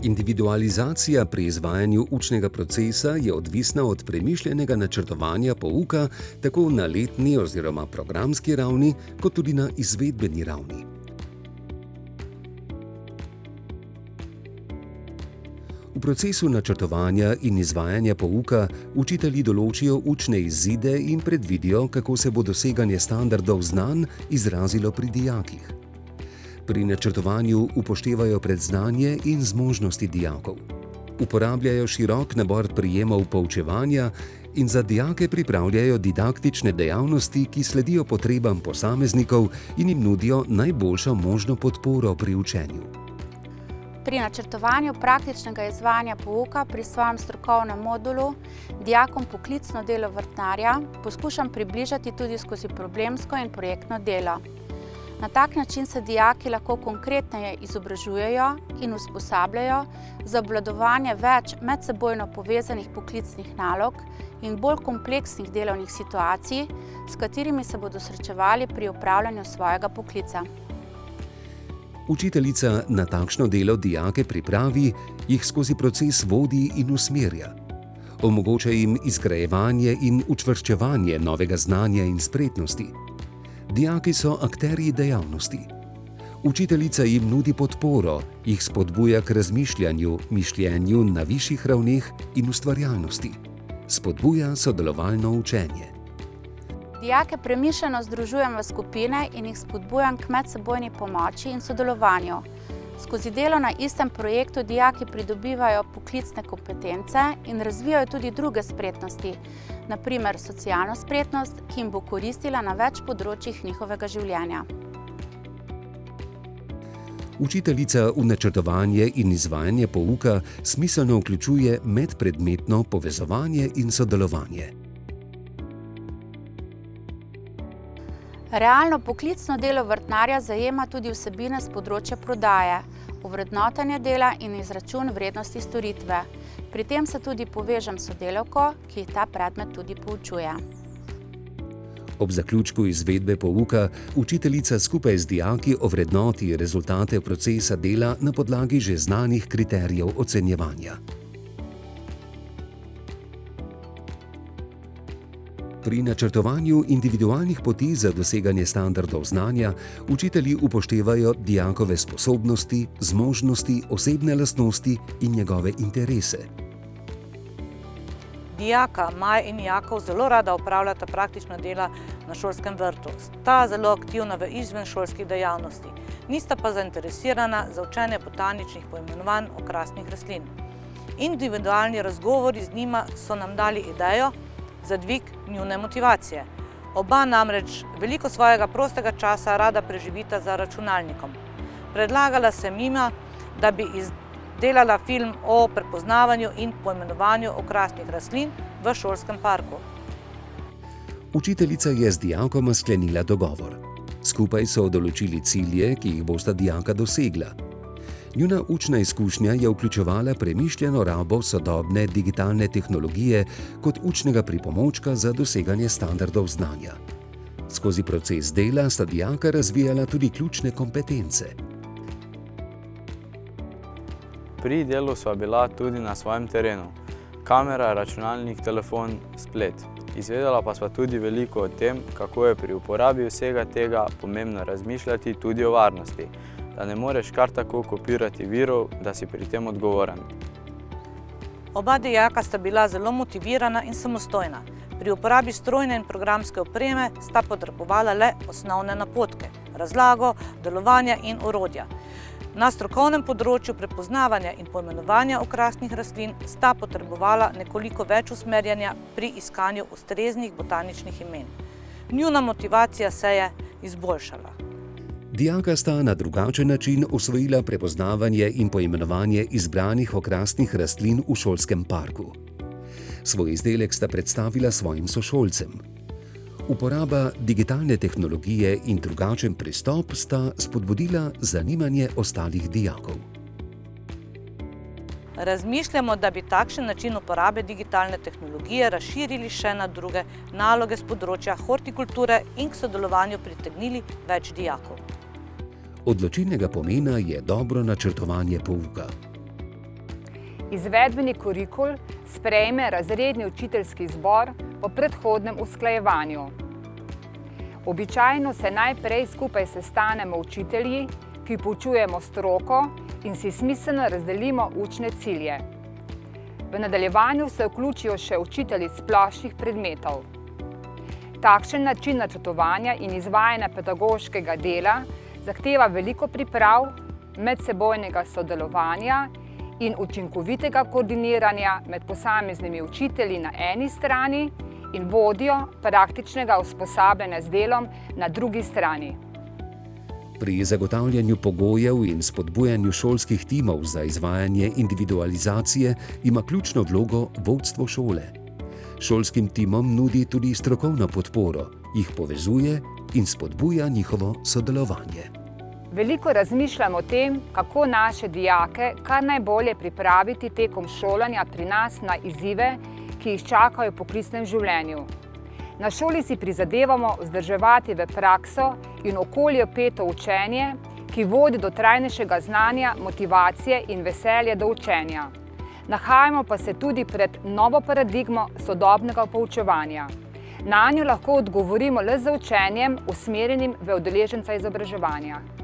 Individualizacija pri izvajanju učnega procesa je odvisna od premišljenega načrtovanja pouka tako na letni oziroma programski ravni, kot tudi na izvedbeni ravni. V procesu načrtovanja in izvajanja pouka učitelji določijo učne izide in predvidijo, kako se bo doseganje standardov znanj izrazilo pri dijakih. Pri načrtovanju upoštevajo predznanje in zmožnosti dijakov. Uporabljajo širok nabor prijemov poučevanja in za dijake pripravljajo didaktične dejavnosti, ki sledijo potrebam posameznikov in jim nudijo najboljšo možno podporo pri učenju. Pri načrtovanju praktičnega izvajanja pouka pri svojem strokovnem modulu dijakom poklicno delo vrtnarja poskušam približati tudi skozi problemsko in projektno delo. Na tak način se dijaki lahko konkretneje izobražujejo in usposabljajo za obvladovanje več medsebojno povezanih poklicnih nalog in bolj kompleksnih delovnih situacij, s katerimi se bodo srečevali pri opravljanju svojega poklica. Učiteljica na takšno delo dijake pripravi, jih skozi proces vodi in usmerja. Omogoča jim izgrajevanje in učvrščevanje novega znanja in spretnosti. Dijaki so akterji dejavnosti. Učiteljica jim nudi podporo, jih spodbuja k razmišljanju, mišljenju na višjih ravneh in ustvarjalnosti. Spodbuja sodelovalno učenje. Dijake premišljeno združujem v skupine in jih spodbujam k medsebojni pomoči in sodelovanju. Skozi delo na istem projektu dijaki pridobivajo poklicne kompetence in razvijajo tudi druge spretnosti, na primer socialno spretnost, ki jim bo koristila na več področjih njihovega življenja. Učiteljica v načrtovanje in izvajanje pouka smiselno vključuje medpredmetno povezovanje in sodelovanje. Realno poklicno delo vrtnarja zajema tudi vsebine s področja prodaje, ovrednotenje dela in izračun vrednosti storitve. Pri tem se tudi povežem s sodelavko, ki ta predmet tudi poučuje. Ob zaključku izvedbe pouka učiteljica skupaj z dijaki ovrednoti rezultate procesa dela na podlagi že znanih kriterijev ocenjevanja. Pri načrtovanju individualnih poti za doseganje standardov znanja učitelji upoštevajo dijakove sposobnosti, zmožnosti, osebne lastnosti in njegove interese. Dijaka Maja in Jakov zelo rada opravljata praktična dela na šolskem vrtu. Sta zelo aktivna v izvenšolskih dejavnosti, nista pa zainteresirana za učenje botaničnih poimenovanj okrasnih rastlin. Individualni razgovori z njima so nam dali idejo za dvig njune motivacije. Oba namreč veliko svojega prostega časa rada preživita za računalnikom. Predlagala sem jima, da bi izdelala film o prepoznavanju in poimenovanju okrasnih rastlin v šolskem parku. Učiteljica je z dijakoma sklenila dogovor. Skupaj so določili cilje, ki jih bosta dijaka dosegla. Njuna učna izkušnja je vključevala premišljeno rabo sodobne digitalne tehnologije kot učnega pripomočka za doseganje standardov znanja. Skozi proces dela sta dijaka razvijala tudi ključne kompetence. Pri delu sva bila tudi na svojem terenu. Kamera, računalnik, telefon, splet. Izvedela pa sva tudi veliko o tem, kako je pri uporabi vsega tega pomembno razmišljati tudi o varnosti, da ne moreš kar tako kopirati virov, da si pri tem odgovoren. Oba dijaka sta bila zelo motivirana in samostojna. Pri uporabi strojne in programske opreme sta potrebovala le osnovne napotke, razlago, delovanja in orodja. Na strokovnem področju prepoznavanja in poimenovanja okrasnih rastlin sta potrebovala nekoliko več usmerjanja pri iskanju ustreznih botaničnih imen. Njuna motivacija se je izboljšala. Dijaka sta na drugačen način osvojila prepoznavanje in poimenovanje izbranih okrasnih rastlin v šolskem parku. Svoj izdelek sta predstavila svojim sošolcem. Uporaba digitalne tehnologije in drugačen pristop sta spodbudila zanimanje ostalih dijakov. Razmišljamo, da bi takšen način uporabe digitalne tehnologije razširili še na druge naloge z področja hortikulture in k sodelovanju pritegnili več dijakov. Odločilnega pomena je dobro načrtovanje pouka. Izvedbeni kurikul sprejme razredni učiteljski zbor po predhodnem usklajevanju. Običajno se najprej skupaj sestanemo učitelji, ki poučujemo stroko in si smiselno razdelimo učne cilje. V nadaljevanju se vključijo še učitelji splošnih predmetov. Takšen način načrtovanja in izvajanja pedagoškega dela zahteva veliko priprav, medsebojnega sodelovanja in učinkovitega koordiniranja med posameznimi učitelji na eni strani in vodjo praktičnega usposabljanja z delom na drugi strani. Pri zagotavljanju pogojev in spodbujanju šolskih timov za izvajanje individualizacije ima ključno vlogo vodstvo šole. Šolskim timom nudi tudi strokovno podporo, jih povezuje in spodbuja njihovo sodelovanje. Veliko razmišljamo o tem, kako naše dijake kar najbolje pripraviti tekom šolanja pri nas na izzive, ki jih čakajo v poklicnem življenju. Na šoli si prizadevamo vzdrževati v prakso in okolje vpeto učenje, ki vodi do trajnejšega znanja, motivacije in veselja do učenja. Nahajamo pa se tudi pred novo paradigmo sodobnega poučevanja. Nanjo lahko odgovorimo le z učenjem, usmerjenim v udeleženca izobraževanja.